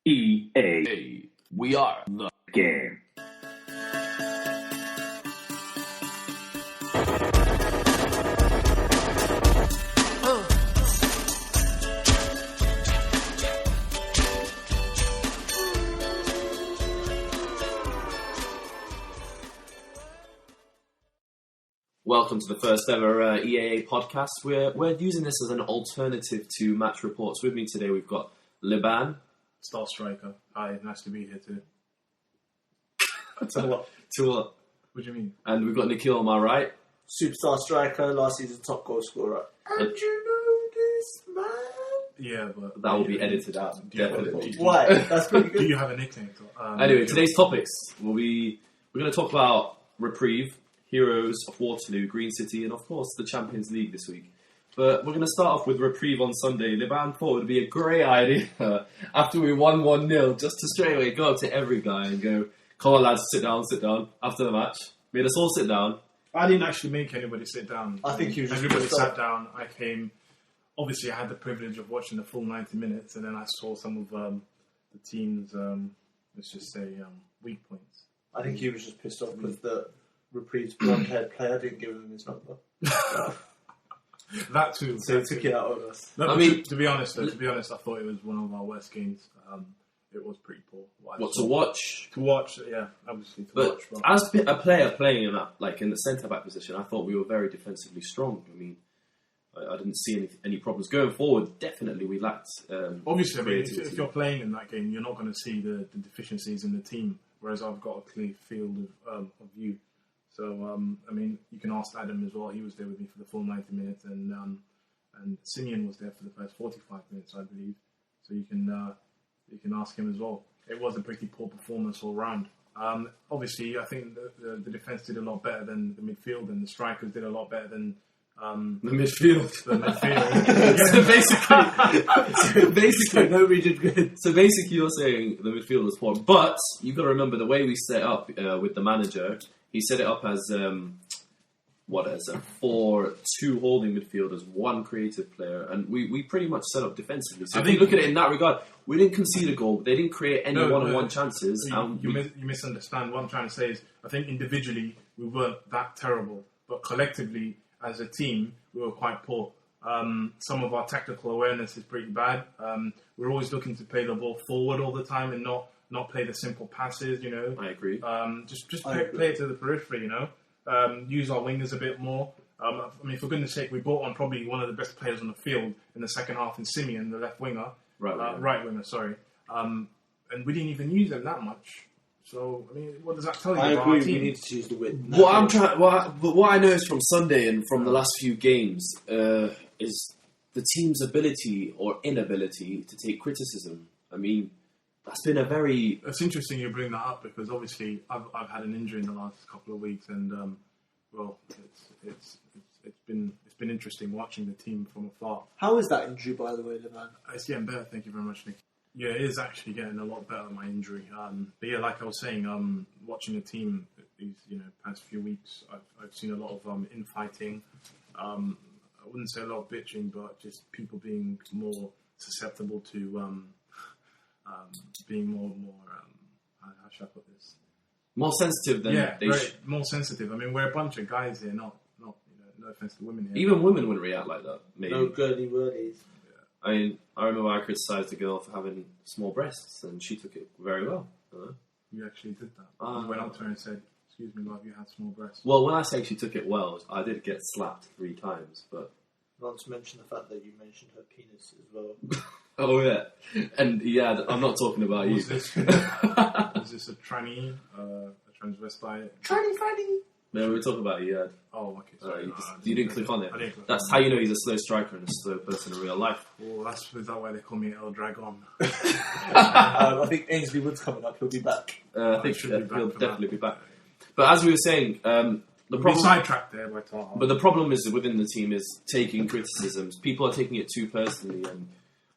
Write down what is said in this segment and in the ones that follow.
EAA. We are the game. Welcome to the first ever EAA podcast. We're using this as an alternative to match reports. With me today we've got Liban. Star Striker. Hi, nice to be here too. To what? What do you mean? And we've got Nikhil on my right. Superstar striker, last season top goal scorer. And you know this, man? Yeah, but... That will be edited out, definitely. Why? That's pretty good. Do you have a nickname? Anyway, today's topics. We're going to talk about Reprieve, Heroes of Waterloo, Green City, and of course the Champions League this week. But we're going to start off with Reprieve on Sunday. Liban thought it would be a great idea after we won 1-0 just to straight away go up to every guy and go, come on lads, sit down, after the match. Made us all sit down. I didn't actually make anybody sit down. I think everybody sat down. I came. Obviously, I had the privilege of watching the full 90 minutes, and then I saw some of the team's, let's just say, weak points. I think he was just pissed off because the Reprieve's blonde-haired player didn't give him his number. That too. So he took it out on us. No, I mean, to be honest, I thought it was one of our worst games. It was pretty poor. What to watch? To watch, yeah, obviously to but watch. But as a player playing in that, like in the centre back position, I thought we were very defensively strong. I mean, I didn't see any problems going forward. Definitely, we lacked. Obviously, I mean, if you're playing in that game, you're not going to see the deficiencies in the team. Whereas I've got a clear field of view. So, I mean, you can ask Adam as well. He was there with me for the full 90 minutes, and Simeon was there for the first 45 minutes, I believe. So you can ask him as well. It was a pretty poor performance all round. Obviously, I think the defence did a lot better than the midfield, and the strikers did a lot better than the midfield. So basically, nobody did good. So basically, you're saying the midfield was poor, but you've got to remember the way we set up with the manager. He set it up as a 4-2 holding midfielders, one creative player, and we pretty much set up defensively. So if you look at it in that regard, we didn't concede a goal. They didn't create any one-on-one chances. You misunderstand. What I'm trying to say is, I think individually we weren't that terrible, but collectively as a team we were quite poor. Some of our tactical awareness is pretty bad. We're always looking to play the ball forward all the time and not play the simple passes, you know. I agree. Just play it to the periphery, you know. Use our wingers a bit more. I mean, for goodness sake, we brought on probably one of the best players on the field in the second half in Simeon, the left winger. Right winger, sorry. And we didn't even use them that much. So, I mean, what does that tell you I about agree, our team? we need to use the width. What I noticed from Sunday and from the last few games is the team's ability or inability to take criticism. I mean, that's been a very... It's interesting you bring that up because obviously I've had an injury in the last couple of weeks and it's been interesting watching the team from afar. How is that injury, by the way, Liban? It's getting better, thank you very much, Nick. Yeah, it is actually getting a lot better, my injury. But yeah, like I was saying, watching the team these past few weeks, I've seen a lot of infighting. I wouldn't say a lot of bitching, but just people being more susceptible to being more how should I put this? More sensitive than more sensitive. I mean, we're a bunch of guys here, not no offense to women here. Even women wouldn't react like that. Maybe. No girly wordies. I mean, I remember I criticised a girl for having small breasts, and she took it very well. You actually did that. You went up to her and said, "Excuse me, love, you had small breasts." Well, when I say she took it well, I did get slapped 3 times, but... Not to mention the fact that you mentioned her penis as well. Oh, yeah. And, yeah, I'm not talking about you. Is this a tranny, a transvestite? Tranny! No, we're talking about Iyad. Oh, okay. Sorry. You didn't click on it. I didn't click That's how you know he's a slow striker and a slow person in real life. Oh, is that why they call me El Dragon? I think Ainsley Wood's coming up. He'll be back. I think he'll definitely be back. But as we were saying... the problem, sidetracked there by Taha. But the problem is within the team is taking criticisms. People are taking it too personally, and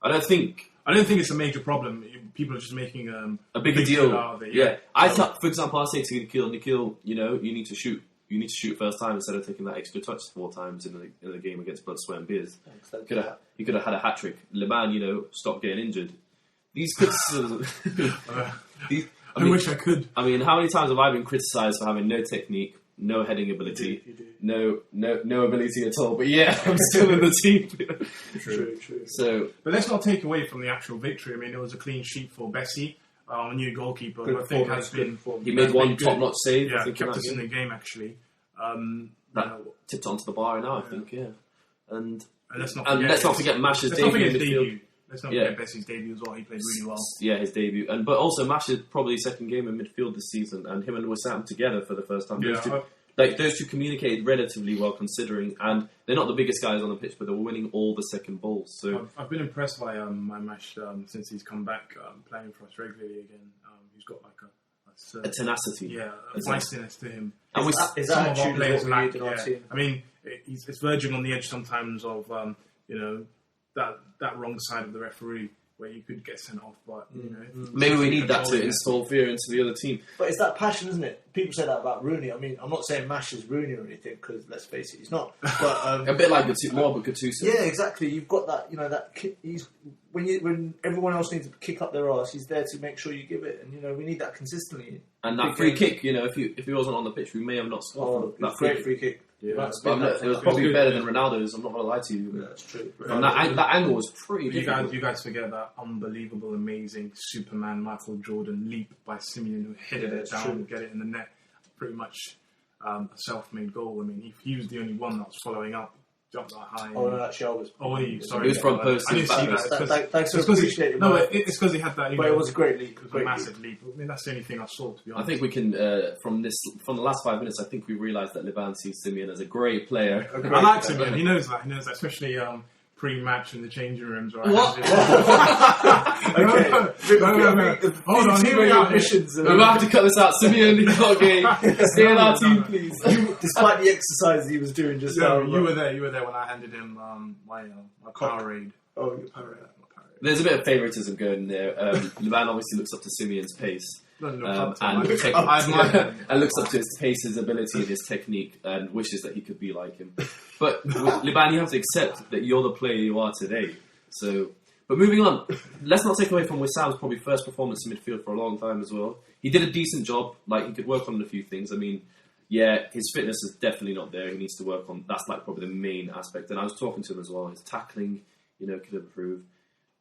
I don't think it's a major problem. People are just making a bigger deal out of it. Yeah, I thought, for example, I say to Nikhil, you know, you need to shoot. You need to shoot first time instead of taking that extra touch 4 times in the game against Blood, Sweat and Beers. He could have had a hat trick. Liban, stop getting injured. these criticisms. I wish I could. I mean, how many times have I been criticised for having no technique, no heading ability, no ability at all? But yeah, I'm still in the team. True. So, but let's not take away from the actual victory. I mean, it was a clean sheet for Bessie, a new goalkeeper. Who I think has been. He made one top-notch save. Yeah, I think kept us in the game actually. That tipped onto the bar now, I think. Yeah, and let's not forget Mash's debut in midfield. Let's not forget Bessie's debut as well. He played really well. Yeah, his debut, but also Mash's probably second game in midfield this season, and him and Wissam together for the first time. Those two communicated relatively well, considering, and they're not the biggest guys on the pitch, but they were winning all the second balls. So I've been impressed by Mash since he's come back playing for us regularly again. He's got like a tenacity, a feistiness to him. And is that actually what we need in our team? I mean, it's verging on the edge sometimes of that wrong side of the referee where you could get sent off, but maybe we need that to install fear into the other team. But it's that passion, isn't it? People say that about Rooney. I mean, I'm not saying Mash is Rooney or anything, because let's face it, he's not. But a bit like Gattuso. Yeah, exactly. You've got that. That he's when everyone else needs to kick up their arse, he's there to make sure you give it, and we need that consistently. And that free kick, if he wasn't on the pitch, we may have not scored that great free kick. Yeah, it was probably better than Ronaldo's. I'm not going to lie to you. Yeah, that's true. And that angle was pretty difficult. You guys forget that unbelievable, amazing Superman Michael Jordan leap by Simeon, who headed it down and get it in the net. Pretty much a self-made goal. I mean, he was the only one that was following up. Jumped that high. Oh, no, actually, I was. Sorry. It was front post. I didn't see that. Thanks for appreciating it. No, it's because he had that. But it was a great leap. It was a massive leap. I mean, that's the only thing I saw, to be honest. I think we can, from the last 5 minutes, I think we realised that Liban sees Simeon as a great player. I like Simeon. He knows that. Especially pre-match in the changing rooms. Right? What? Okay. No. Hold on. Hear me out. Missions. We're going to have to cut this out. Simeon, he's not gay. Stay on our team, please. Despite the exercises he was doing just now. You were there. You were there when I handed him my Powerade. Oh, your Powerade. There's a bit of favouritism going there. Liban obviously looks up to Simeon's pace. And looks up to his pace, his ability, and his technique, and wishes that he could be like him. But Liban, you have to accept that you're the player you are today. So, but moving on, let's not take away from Wissam's probably first performance in midfield for a long time as well. He did a decent job. Like, he could work on a few things. I mean, his fitness is definitely not there. He needs to work on. That's like probably the main aspect. And I was talking to him as well. His tackling, could improve.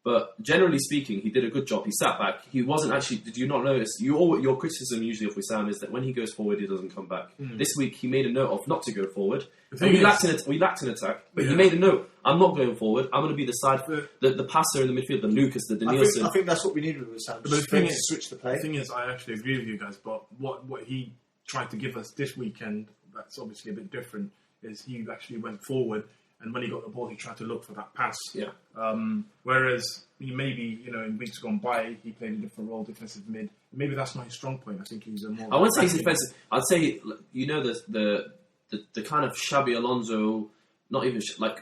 But generally speaking, he did a good job. He sat back. He wasn't actually... Did you not notice? Your criticism usually of Wissam is that when he goes forward, he doesn't come back. This week, he made a note of not to go forward. We lacked an attack, but he made a note. I'm not going forward. I'm going to be the side... The passer in the midfield, the Lucas, the Danielson. I think that's what we need with Wissam. But the thing is, switch the play. The thing is, I actually agree with you guys, but what he tried to give us this weekend, that's obviously a bit different, is he actually went forward. And when he got the ball, he tried to look for that pass. Yeah. Whereas maybe in weeks gone by, he played a different role, defensive mid. Maybe that's not his strong point. I think he's a more. I wouldn't say he's defensive. I'd say the kind of shabby Alonso, not even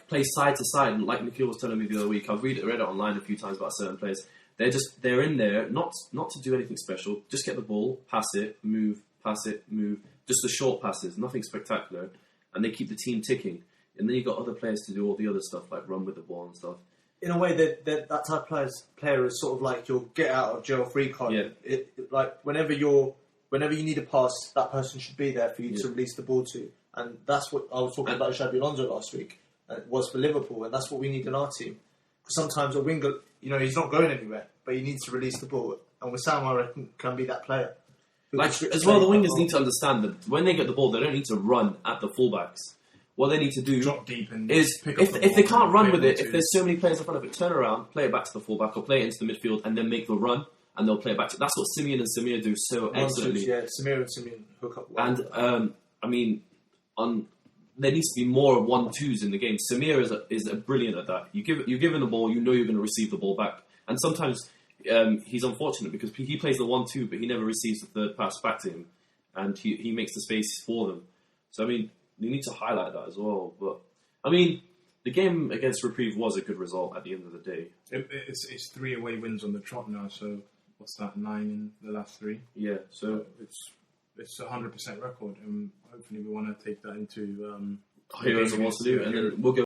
plays side to side. Like Nikhil was telling me the other week, I've read it online a few times about certain players. They're in there not to do anything special. Just get the ball, pass it, move. Just the short passes, nothing spectacular, and they keep the team ticking. And then you've got other players to do all the other stuff, like run with the ball and stuff. In a way, that type of player is sort of like your get out of jail free card. Yeah. Like whenever you need a pass, that person should be there for you to release the ball to. And that's what I was talking about Xabi Alonso last week. It was for Liverpool, and that's what we need in our team. Because sometimes a winger, he's not going anywhere, but he needs to release the ball. And Wissam, I reckon, can be that player. As well, the wingers need to understand that when they get the ball, they don't need to run at the fullbacks. What they need to do drop deep and is, if they can't run with it, if there's so many players in front of it, turn around, play it back to the fullback, or play it into the midfield, and then make the run, and they'll play it back to... That's what Simeon and Samir do so excellently. Yeah, Samir and Simeon hook up well. And, there needs to be more 1-2s in the game. Samir is brilliant at that. You give him the ball, you're going to receive the ball back. And sometimes he's unfortunate because he plays the 1-2, but he never receives the third pass back to him. And he makes the space for them. So, you need to highlight that as well. But, the game against Reprieve was a good result at the end of the day. It's 3 away wins on the trot now, so what's that, 9 in the last 3? Yeah, so it's a 100% record, and hopefully we want to take that into... Heroes of Waterloo, and then we'll go